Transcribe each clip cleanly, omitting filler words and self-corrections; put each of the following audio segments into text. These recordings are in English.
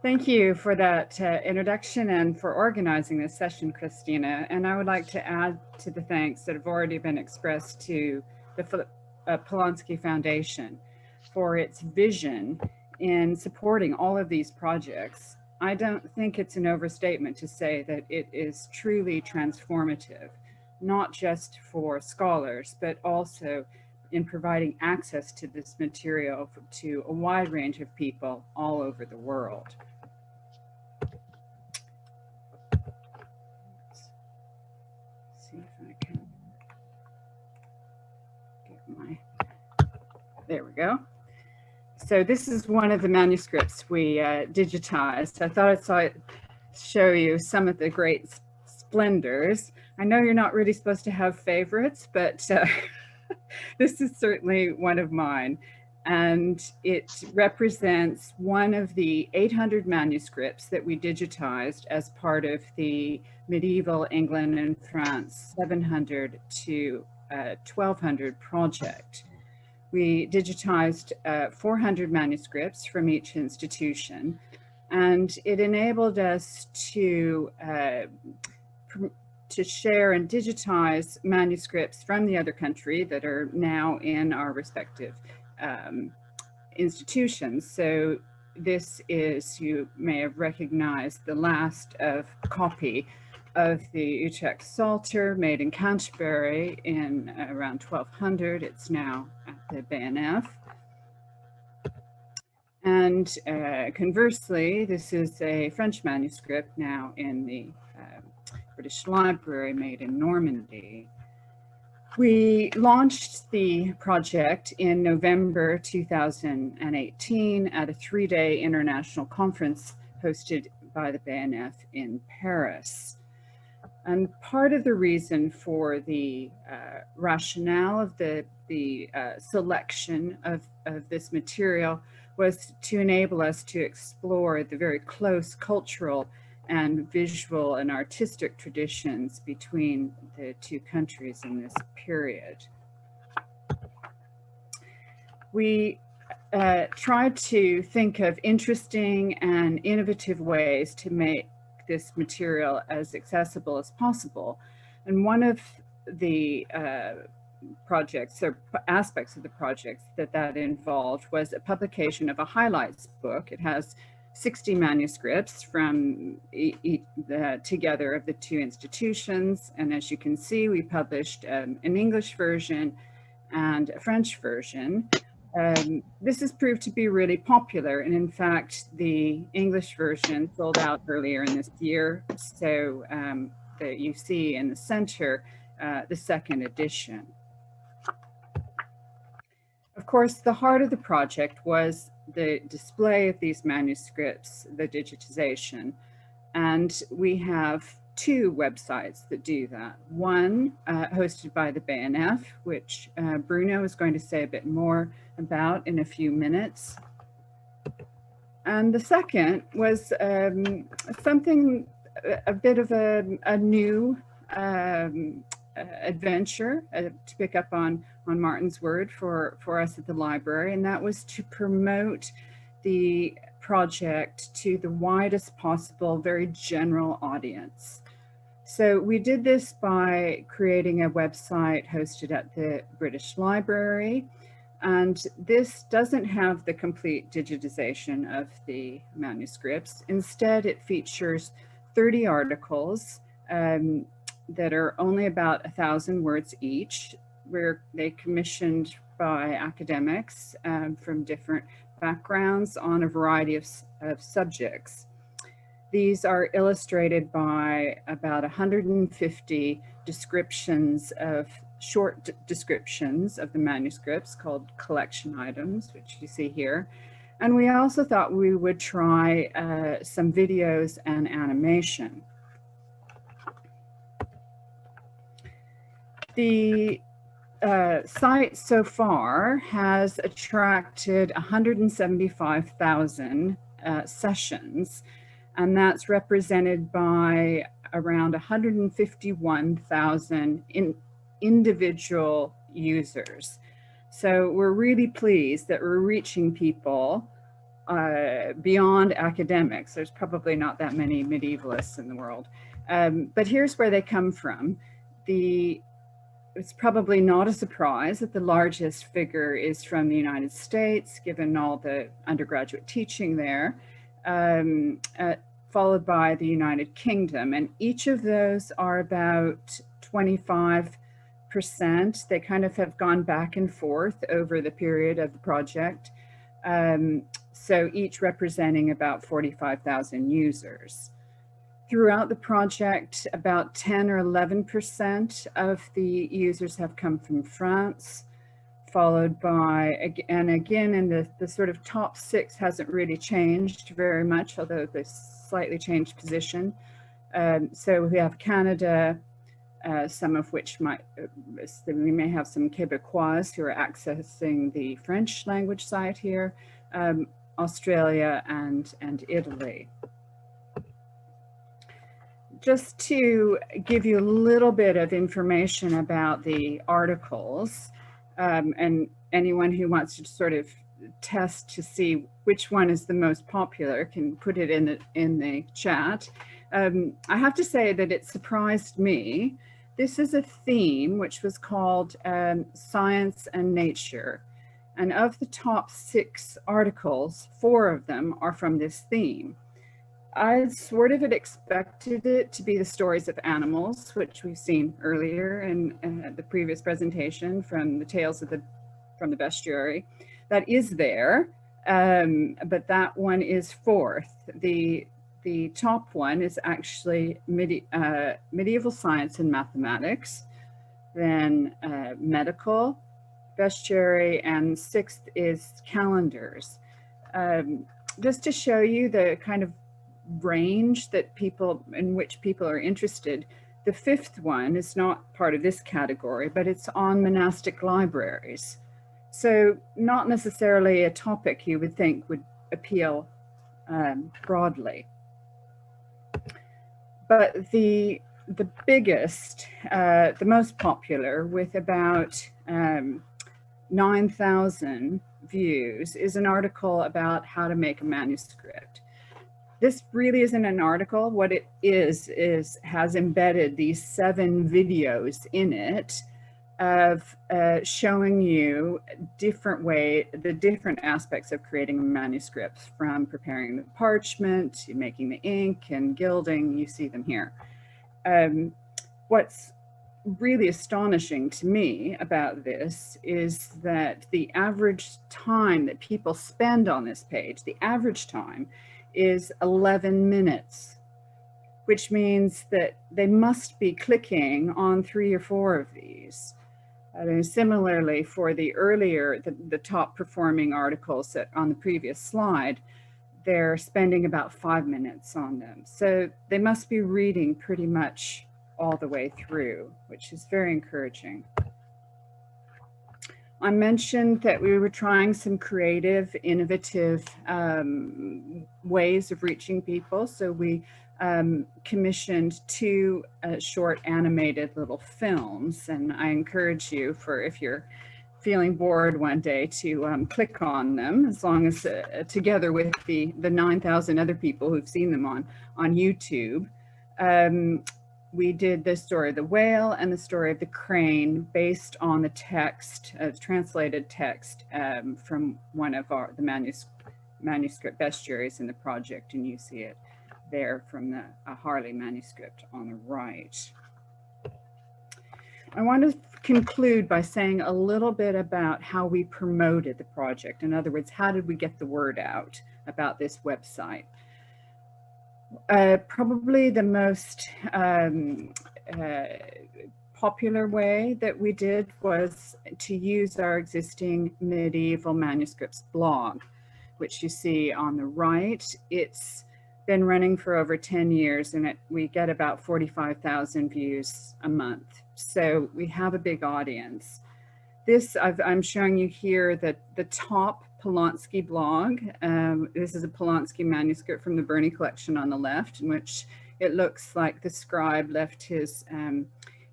Thank you for that introduction and for organizing this session, Christina. And I would like to add to the thanks that have already been expressed to the Polonsky Foundation for its vision in supporting all of these projects. I don't think it's an overstatement to say that it is truly transformative, not just for scholars, but also in providing access to this material to a wide range of people all over the world. See if I can get my, there we go. So this is one of the manuscripts we digitized. I thought I'd show you some of the great splendors. I know you're not really supposed to have favorites, but this is certainly one of mine. And it represents one of the 800 manuscripts that we digitized as part of the medieval England and France 700 to 1200 project. We digitized 400 manuscripts from each institution, and it enabled us to share and digitize manuscripts from the other country that are now in our respective institutions. So this is, you may have recognized the last copy of the Utrecht Psalter made in Canterbury in around 1200. It's now at the BNF. And conversely, this is a French manuscript now in the British Library made in Normandy. We launched the project in November 2018 at a 3-day international conference hosted by the BNF in Paris. And part of the reason for the rationale of the selection of this material was to enable us to explore the very close cultural and visual and artistic traditions between the two countries in this period. We tried to think of interesting and innovative ways to make this material as accessible as possible. And one of the projects or aspects of the project that involved was a publication of a highlights book. It has 60 manuscripts from together of the two institutions. And as you can see, we published an English version and a French version. This has proved to be really popular. And in fact, the English version sold out earlier in this year. So that you see in the center, the second edition. Of course, the heart of the project was the display of these manuscripts, the digitization. And we have two websites that do that. One hosted by the BNF, which Bruno is going to say a bit more about in a few minutes. And the second was something, a bit of a new adventure, to pick up on Martin's word for us at the library, and that was to promote the project to the widest possible, very general audience. So we did this by creating a website hosted at the British Library, and this doesn't have the complete digitization of the manuscripts. Instead, it features 30 articles that are only about 1,000 words each, where they commissioned by academics from different backgrounds on a variety of subjects. These are illustrated by about 150 descriptions of short descriptions of the manuscripts called collection items, which you see here. And we also thought we would try some videos and animation. The site so far has attracted 175,000 sessions, and that's represented by around 151,000 individual users. So we're really pleased that we're reaching people beyond academics. There's probably not that many medievalists in the world. But here's where they come from. It's probably not a surprise that the largest figure is from the United States, given all the undergraduate teaching there, followed by the United Kingdom. And each of those are about 25%. They kind of have gone back and forth over the period of the project. So each representing about 45,000 users. Throughout the project, about 10 or 11% of the users have come from France, followed by, and again, in the sort of top 6 hasn't really changed very much, although they slightly changed position. So we have Canada, some of which we may have some Quebecois who are accessing the French language site here, Australia and Italy. Just to give you a little bit of information about the articles, and anyone who wants to sort of test to see which one is the most popular can put it in the chat. I have to say that it surprised me. This is a theme which was called Science and Nature. And of the top 6 articles, 4 of them are from this theme. I sort of had expected it to be the stories of animals, which we've seen earlier in the previous presentation from the tales from the bestiary. That is there, but that one is 4th. The top one is actually medieval science and mathematics, then medical, bestiary, and 6th is calendars. Just to show you the kind of range in which people are interested, the 5th one is not part of this category, but it's on monastic libraries. So not necessarily a topic you would think would appeal broadly. But the biggest, the most popular, with about 9,000 views, is an article about how to make a manuscript. This really isn't an article. What it has embedded these 7 videos in it of showing you the different aspects of creating a manuscript, from preparing the parchment to making the ink and gilding. You see them here. What's really astonishing to me about this is that the average time that people spend on this page, the average time, is 11 minutes, which means that they must be clicking on 3 or 4 of these. And similarly, for the top performing articles on the previous slide, they're spending about 5 minutes on them. So they must be reading pretty much all the way through, which is very encouraging. I mentioned that we were trying some creative, innovative ways of reaching people. So we commissioned 2 short animated little films, and I encourage you, if you're feeling bored one day, to click on them, as long as together with the 9,000 other people who've seen them on YouTube. We did the story of the whale and the story of the crane based on the text, translated text from one of the manuscript bestiaries in the project, and you see it there from the Harley manuscript on the right. I want to conclude by saying a little bit about how we promoted the project. In other words, how did we get the word out about this website? Probably the most popular way that we did was to use our existing medieval manuscripts blog, which you see on the right. It's been running for over 10 years, and we get about 45,000 views a month. So we have a big audience. I'm showing you here the top Polonsky blog. This is a Polonsky manuscript from the Burney collection on the left, in which it looks like the scribe left his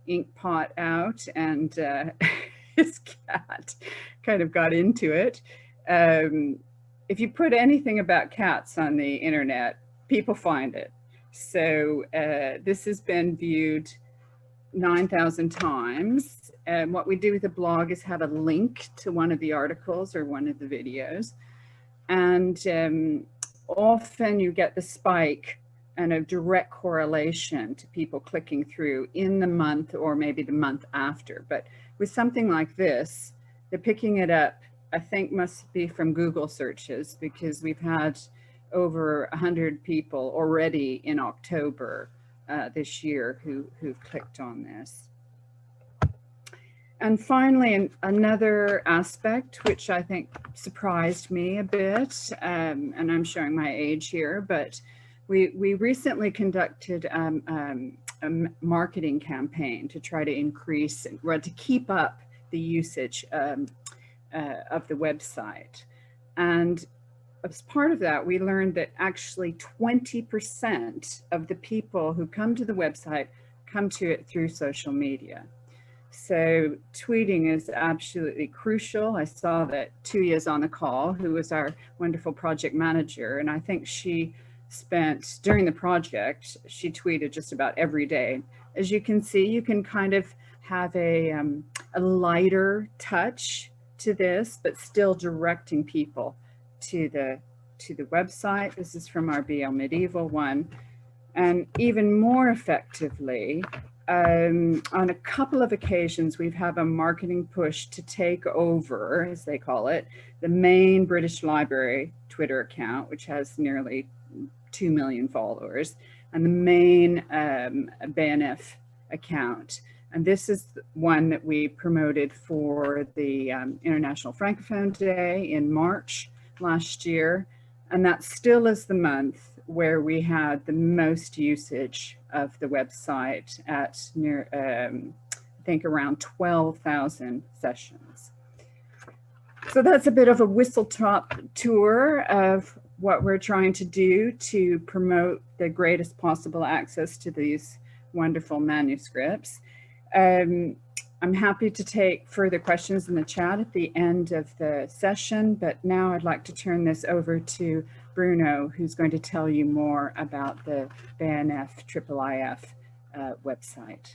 ink pot out, and his cat kind of got into it. if you put anything about cats on the internet, people find it. So this has been viewed 9,000 times. And what we do with the blog is have a link to one of the articles or one of the videos. And often you get the spike and a direct correlation to people clicking through in the month or maybe the month after. But with something like this, they're picking it up, I think must be from Google searches, because we've had over 100 people already in October this year who've clicked on this. And finally, another aspect which I think surprised me a bit, and I'm showing my age here, but we recently conducted a marketing campaign to try to increase, or to keep up the usage of the website. And as part of that, we learned that actually 20% of the people who come to the website come to it through social media. So tweeting is absolutely crucial. I saw that Tuya's on the call, who was our wonderful project manager, and I think she spent, during the project, she tweeted just about every day. As you can see, you can kind of have a lighter touch to this, but still directing people to the website. This is from our BL Medieval one. And even more effectively, on a couple of occasions, we've had a marketing push to take over, as they call it, the main British Library Twitter account, which has nearly 2 million followers, and the main BNF account. And this is one that we promoted for the International Francophone Day in March last year. And that still is the month where we had the most usage of the website at near, I think around 12,000 sessions. So that's a bit of a whistle-top tour of what we're trying to do to promote the greatest possible access to these wonderful manuscripts. I'm happy to take further questions in the chat at the end of the session, but now I'd like to turn this over to Bruno, who's going to tell you more about the BNF IIIF website.